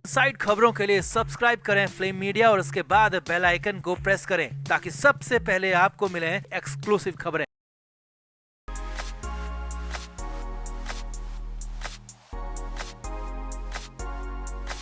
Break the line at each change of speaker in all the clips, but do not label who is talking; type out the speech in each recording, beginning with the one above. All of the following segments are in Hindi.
साइड खबरों के लिए सब्सक्राइब करें फ्लेम मीडिया और उसके बाद बेल आइकन को प्रेस करें ताकि सबसे पहले आपको मिले एक्सक्लूसिव खबरें।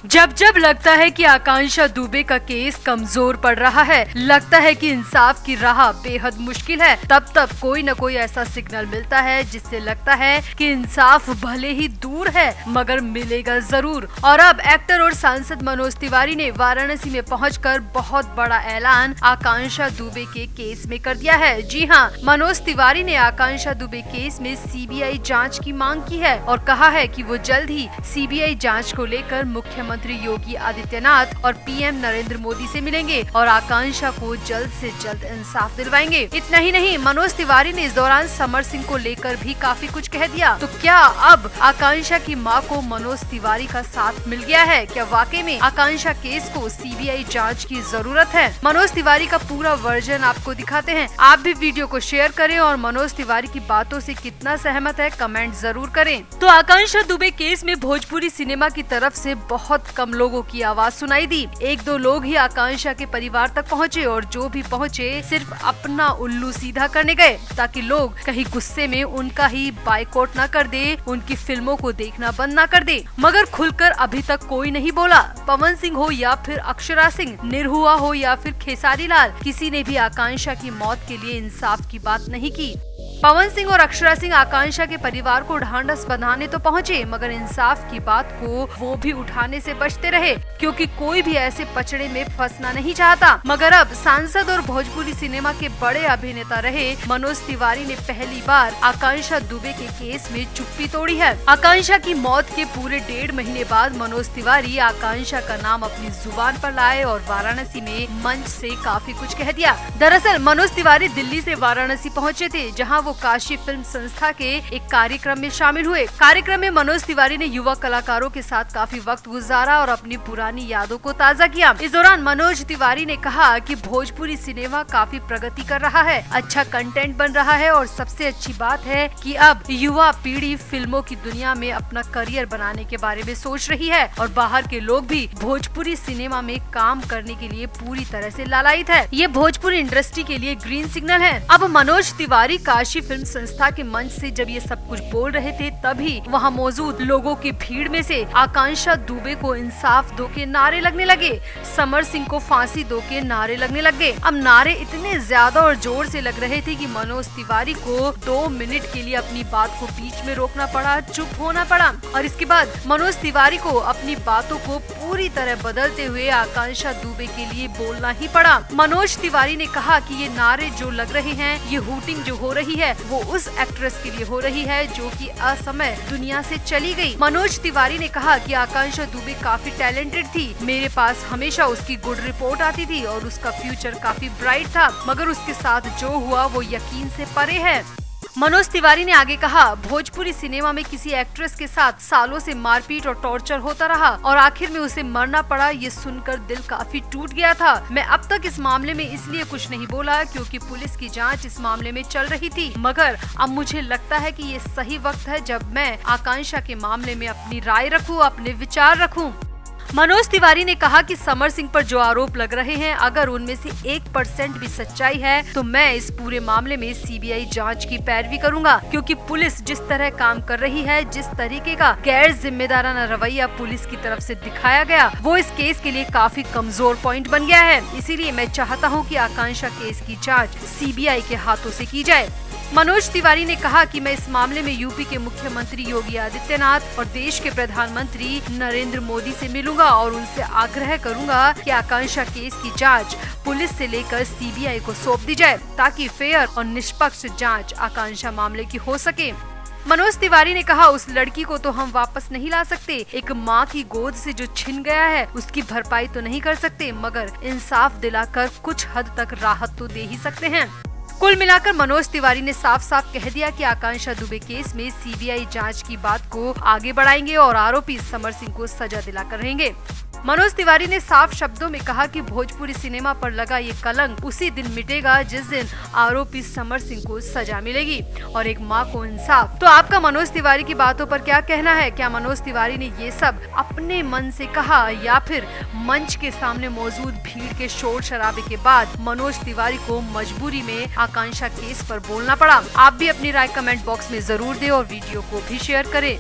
जब जब लगता है कि आकांक्षा दुबे का केस कमजोर पड़ रहा है, लगता है कि इंसाफ की राह बेहद मुश्किल है, तब तब कोई न कोई ऐसा सिग्नल मिलता है जिससे लगता है कि इंसाफ भले ही दूर है मगर मिलेगा जरूर। और अब एक्टर और सांसद मनोज तिवारी ने वाराणसी में पहुंचकर बहुत बड़ा ऐलान आकांक्षा दुबे के केस में कर दिया है। जी हाँ, मनोज तिवारी ने आकांक्षा दुबे केस में सीबीआई जाँच की मांग की है और कहा है कि वो जल्द ही सीबीआई जाँच को लेकर मुख्यमंत्री योगी आदित्यनाथ और पीएम नरेंद्र मोदी से मिलेंगे और आकांक्षा को जल्द से जल्द इंसाफ दिलवाएंगे। इतना ही नहीं, मनोज तिवारी ने इस दौरान समर सिंह को लेकर भी काफी कुछ कह दिया। तो क्या अब आकांक्षा की मां को मनोज तिवारी का साथ मिल गया है? क्या वाकई में आकांक्षा केस को सीबीआई जांच की जरूरत है? मनोज तिवारी का पूरा वर्जन आपको दिखाते हैं। आप भी वीडियो को शेयर करें और मनोज तिवारी की बातों से कितना सहमत है कमेंट जरूर करें। तो आकांक्षा दुबे केस में भोजपुरी सिनेमा की तरफ से बहुत कम लोगों की आवाज सुनाई दी। एक दो लोग ही आकांक्षा के परिवार तक पहुंचे और जो भी पहुंचे सिर्फ अपना उल्लू सीधा करने गए ताकि लोग कहीं गुस्से में उनका ही बायकॉट न कर दे, उनकी फिल्मों को देखना बंद न कर दे। मगर खुलकर अभी तक कोई नहीं बोला। पवन सिंह हो या फिर अक्षरा सिंह, निरहुआ हो या फिर खेसारी लाल, किसी ने भी आकांक्षा की मौत के लिए इंसाफ की बात नहीं की। पवन सिंह और अक्षरा सिंह आकांक्षा के परिवार को ढांढस बंधाने तो पहुंचे मगर इंसाफ की बात को वो भी उठाने से बचते रहे क्योंकि कोई भी ऐसे पचड़े में फंसना नहीं चाहता। मगर अब सांसद और भोजपुरी सिनेमा के बड़े अभिनेता रहे मनोज तिवारी ने पहली बार आकांक्षा दुबे के केस में चुप्पी तोड़ी है। आकांक्षा की मौत के पूरे 1.5 महीने बाद मनोज तिवारी आकांक्षा का नाम अपनी जुबान पर लाए और वाराणसी में मंच से काफी कुछ कह दिया। दरअसल मनोज तिवारी दिल्ली से वाराणसी पहुँचे थे जहाँ वो काशी फिल्म संस्था के एक कार्यक्रम में शामिल हुए। कार्यक्रम में मनोज तिवारी ने युवा कलाकारों के साथ काफी वक्त गुजारा और अपनी पुरानी यादों को ताजा किया। इस दौरान मनोज तिवारी ने कहा कि भोजपुरी सिनेमा काफी प्रगति कर रहा है, अच्छा कंटेंट बन रहा है और सबसे अच्छी बात है कि अब युवा पीढ़ी फिल्मों की दुनिया में अपना करियर बनाने के बारे में सोच रही है और बाहर के लोग भी भोजपुरी सिनेमा में काम करने के लिए पूरी तरह से लालायित है। ये भोजपुरी इंडस्ट्री के लिए ग्रीन सिग्नल है। अब मनोज तिवारी काशी फिल्म संस्था के मंच से जब ये सब कुछ बोल रहे थे तभी वहाँ मौजूद लोगों की भीड़ में से आकांक्षा दुबे को इंसाफ दो के नारे लगने लगे, समर सिंह को फांसी दो के नारे लगने लग गए। अब नारे इतने ज्यादा और जोर से लग रहे थे कि मनोज तिवारी को 2 मिनट के लिए अपनी बात को बीच में रोकना पड़ा, चुप होना पड़ा और इसके बाद मनोज तिवारी को अपनी बातों को पूरी तरह बदलते हुए आकांक्षा दुबे के लिए बोलना ही पड़ा। मनोज तिवारी ने कहा कि ये नारे जो लग रहे हैं, ये हूटिंग जो हो रही है वो उस एक्ट्रेस के लिए हो रही है जो कि असमय दुनिया से चली गई। मनोज तिवारी ने कहा कि आकांक्षा दुबे काफी टैलेंटेड थी, मेरे पास हमेशा उसकी गुड रिपोर्ट आती थी और उसका फ्यूचर काफी ब्राइट था, मगर उसके साथ जो हुआ वो यकीन से परे है। मनोज तिवारी ने आगे कहा, भोजपुरी सिनेमा में किसी एक्ट्रेस के साथ सालों से मारपीट और टॉर्चर होता रहा और आखिर में उसे मरना पड़ा। ये सुनकर दिल काफी टूट गया था। मैं अब तक इस मामले में इसलिए कुछ नहीं बोला क्योंकि पुलिस की जांच इस मामले में चल रही थी, मगर अब मुझे लगता है कि ये सही वक्त है जब मैं आकांक्षा के मामले में अपनी राय रखूं, अपने विचार रखूं। मनोज तिवारी ने कहा कि समर सिंह पर जो आरोप लग रहे हैं अगर उनमें से 1% भी सच्चाई है तो मैं इस पूरे मामले में सीबीआई जांच की पैरवी करूंगा क्योंकि पुलिस जिस तरह काम कर रही है, जिस तरीके का गैर जिम्मेदाराना रवैया पुलिस की तरफ से दिखाया गया वो इस केस के लिए काफी कमजोर पॉइंट बन गया है। इसीलिए मैं चाहता हूँ कि आकांक्षा केस की जाँच सीबीआई के हाथों से की जाए। मनोज तिवारी ने कहा कि मैं इस मामले में यूपी के मुख्यमंत्री योगी आदित्यनाथ और देश के प्रधानमंत्री नरेंद्र मोदी से मिलूंगा और उनसे आग्रह करूंगा कि आकांक्षा केस की जांच पुलिस से लेकर सीबीआई को सौंप दी जाए ताकि फेयर और निष्पक्ष जांच आकांक्षा मामले की हो सके। मनोज तिवारी ने कहा, उस लड़की को तो हम वापस नहीं ला सकते, एक माँ की गोद से जो छिन गया है उसकी भरपाई तो नहीं कर सकते, मगर इंसाफ दिलाकर कुछ हद तक राहत तो दे ही सकते हैं। कुल मिलाकर मनोज तिवारी ने साफ साफ कह दिया कि आकांक्षा दुबे केस में सीबीआई जांच की बात को आगे बढ़ाएंगे और आरोपी समर सिंह को सजा दिलाकर रहेंगे। मनोज तिवारी ने साफ शब्दों में कहा कि भोजपुरी सिनेमा पर लगा ये कलंक उसी दिन मिटेगा जिस दिन आरोपी समर सिंह को सजा मिलेगी और एक मां को इंसाफ। तो आपका मनोज तिवारी की बातों पर क्या कहना है? क्या मनोज तिवारी ने ये सब अपने मन से कहा या फिर मंच के सामने मौजूद भीड़ के शोर शराबे के बाद मनोज तिवारी को मजबूरी में आकांक्षा केस पर बोलना पड़ा? आप भी अपनी राय कमेंट बॉक्स में जरूर दें और वीडियो को भी शेयर करें।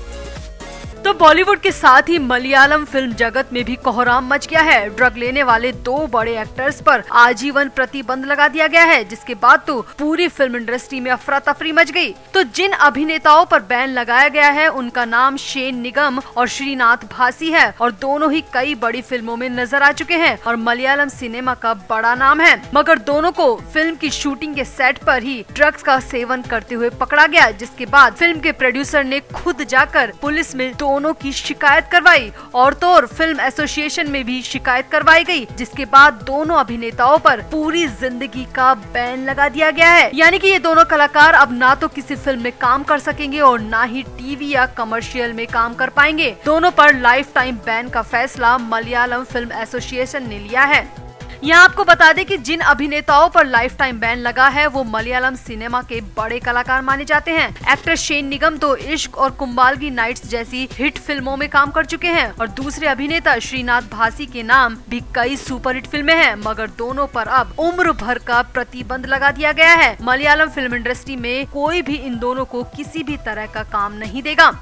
तो बॉलीवुड के साथ ही मलयालम फिल्म जगत में भी कोहराम मच गया है। ड्रग लेने वाले 2 बड़े एक्टर्स पर आजीवन प्रतिबंध लगा दिया गया है, जिसके बाद तो पूरी फिल्म इंडस्ट्री में अफरा तफरी मच गई। तो जिन अभिनेताओं पर बैन लगाया गया है उनका नाम शेन निगम और श्रीनाथ भासी है और दोनों ही कई बड़ी फिल्मों में नजर आ चुके हैं और मलयालम सिनेमा का बड़ा नाम है। मगर दोनों को फिल्म की शूटिंग के सेट पर ही ड्रग्स का सेवन करते हुए पकड़ा गया, जिसके बाद फिल्म के प्रोड्यूसर ने खुद जाकर पुलिस में दोनों की शिकायत करवाई और तो और फिल्म एसोसिएशन में भी शिकायत करवाई गई, जिसके बाद दोनों अभिनेताओं पर पूरी जिंदगी का बैन लगा दिया गया है। यानी कि ये दोनों कलाकार अब ना तो किसी फिल्म में काम कर सकेंगे और ना ही टीवी या कमर्शियल में काम कर पाएंगे। दोनों पर लाइफ टाइम बैन का फैसला मलयालम फिल्म एसोसिएशन ने लिया है। यहाँ आपको बता दें कि जिन अभिनेताओं पर लाइफ टाइम बैन लगा है वो मलयालम सिनेमा के बड़े कलाकार माने जाते हैं। एक्टर शेन निगम तो इश्क और कुंबालगी नाइट्स जैसी हिट फिल्मों में काम कर चुके हैं और दूसरे अभिनेता श्रीनाथ भासी के नाम भी कई सुपरहिट फिल्में हैं, मगर दोनों पर अब उम्र भर का प्रतिबंध लगा दिया गया है। मलयालम फिल्म इंडस्ट्री में कोई भी इन दोनों को किसी भी तरह का काम नहीं देगा।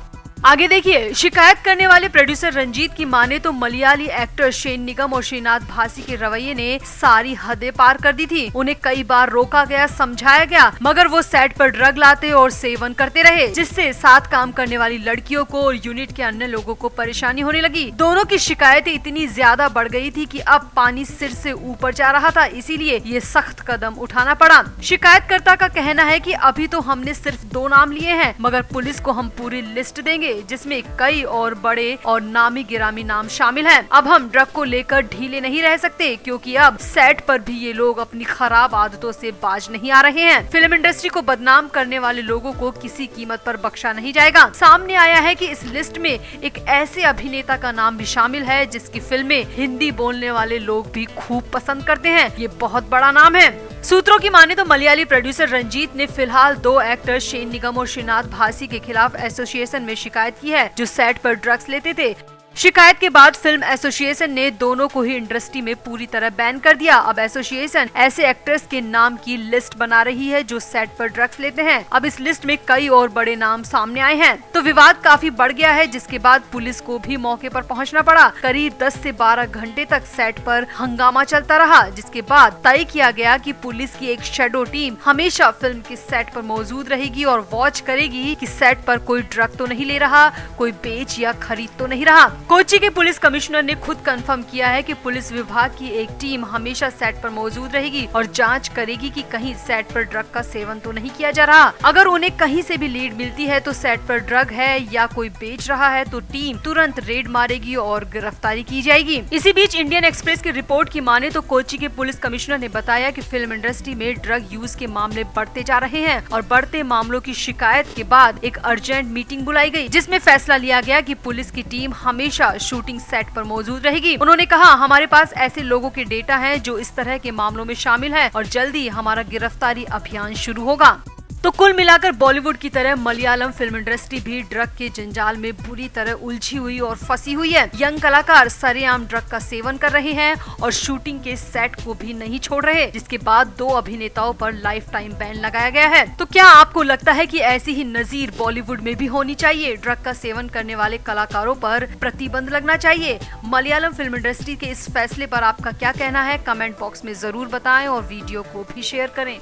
आगे देखिए, शिकायत करने वाले प्रोड्यूसर रंजीत की माने तो मलयाली एक्टर शेन निगम और श्रीनाथ भासी के रवैये ने सारी हदें पार कर दी थी। उन्हें कई बार रोका गया, समझाया गया, मगर वो सेट पर ड्रग लाते और सेवन करते रहे, जिससे साथ काम करने वाली लड़कियों को और यूनिट के अन्य लोगों को परेशानी होने लगी। दोनों की शिकायतें इतनी ज्यादा बढ़ गई थी कि अब पानी सिर से ऊपर जा रहा था, इसीलिए ये सख्त कदम उठाना पड़ा। शिकायतकर्ता का कहना है कि अभी तो हमने सिर्फ 2 नाम लिए हैं, मगर पुलिस को हम पूरी लिस्ट देंगे जिसमें कई और बड़े और नामी गिरामी नाम शामिल हैं। अब हम ड्रग को लेकर ढीले नहीं रह सकते, क्योंकि अब सेट पर भी ये लोग अपनी खराब आदतों से बाज नहीं आ रहे हैं। फिल्म इंडस्ट्री को बदनाम करने वाले लोगों को किसी कीमत पर बख्शा नहीं जाएगा। सामने आया है कि इस लिस्ट में एक ऐसे अभिनेता का नाम भी शामिल है जिसकी फिल्में हिंदी बोलने वाले लोग भी खूब पसंद करते हैं। ये बहुत बड़ा नाम है। सूत्रों की माने तो मलयाली प्रोड्यूसर रंजीत ने फिलहाल 2 एक्टर शेन निगम और श्रीनाथ भासी के खिलाफ एसोसिएशन में शिकायत की है, जो सेट पर ड्रग्स लेते थे। शिकायत के बाद फिल्म एसोसिएशन ने दोनों को ही इंडस्ट्री में पूरी तरह बैन कर दिया। अब एसोसिएशन ऐसे एक्टर्स के नाम की लिस्ट बना रही है जो सेट पर ड्रग्स लेते हैं। अब इस लिस्ट में कई और बड़े नाम सामने आए हैं, तो विवाद काफी बढ़ गया है, जिसके बाद पुलिस को भी मौके पर पहुंचना पड़ा। करीब 10 से 12 घंटे तक सेट पर हंगामा चलता रहा, जिसके बाद तय किया गया कि पुलिस की एक शैडो टीम हमेशा फिल्म के सेट पर मौजूद रहेगी और वॉच करेगी कि सेट पर कोई ड्रग तो नहीं ले रहा, कोई बेच या खरीद तो नहीं रहा। कोच्चि के पुलिस कमिश्नर ने खुद कंफर्म किया है कि पुलिस विभाग की एक टीम हमेशा सेट पर मौजूद रहेगी और जांच करेगी कि कहीं सेट पर ड्रग का सेवन तो नहीं किया जा रहा। अगर उन्हें कहीं से भी लीड मिलती है तो सेट पर ड्रग है या कोई बेच रहा है तो टीम तुरंत रेड मारेगी और गिरफ्तारी की जाएगी। इसी बीच इंडियन एक्सप्रेस की रिपोर्ट की माने तो कोच्चि के पुलिस कमिश्नर ने बताया कि फिल्म इंडस्ट्री में ड्रग यूज के मामले बढ़ते जा रहे हैं और बढ़ते मामलों की शिकायत के बाद एक अर्जेंट मीटिंग बुलाई गई, जिसमें फैसला लिया गया कि पुलिस की टीम हमेशा शूटिंग सेट पर मौजूद रहेगी। उन्होंने कहा, हमारे पास ऐसे लोगों के डेटा हैं जो इस तरह के मामलों में शामिल हैं और जल्दी हमारा गिरफ्तारी अभियान शुरू होगा। तो कुल मिलाकर बॉलीवुड की तरह मलयालम फिल्म इंडस्ट्री भी ड्रग के जंजाल में बुरी तरह उलझी हुई और फंसी हुई है। यंग कलाकार सरेआम ड्रग का सेवन कर रहे हैं और शूटिंग के सेट को भी नहीं छोड़ रहे, जिसके बाद 2 अभिनेताओं पर लाइफ टाइम बैन लगाया गया है। तो क्या आपको लगता है कि ऐसी ही नजीर बॉलीवुड में भी होनी चाहिए? ड्रग का सेवन करने वाले कलाकारों पर प्रतिबंध लगना चाहिए? मलयालम फिल्म इंडस्ट्री के इस फैसले पर आपका क्या कहना है? कमेंट बॉक्स में जरूर बताएं और वीडियो को भी शेयर करें।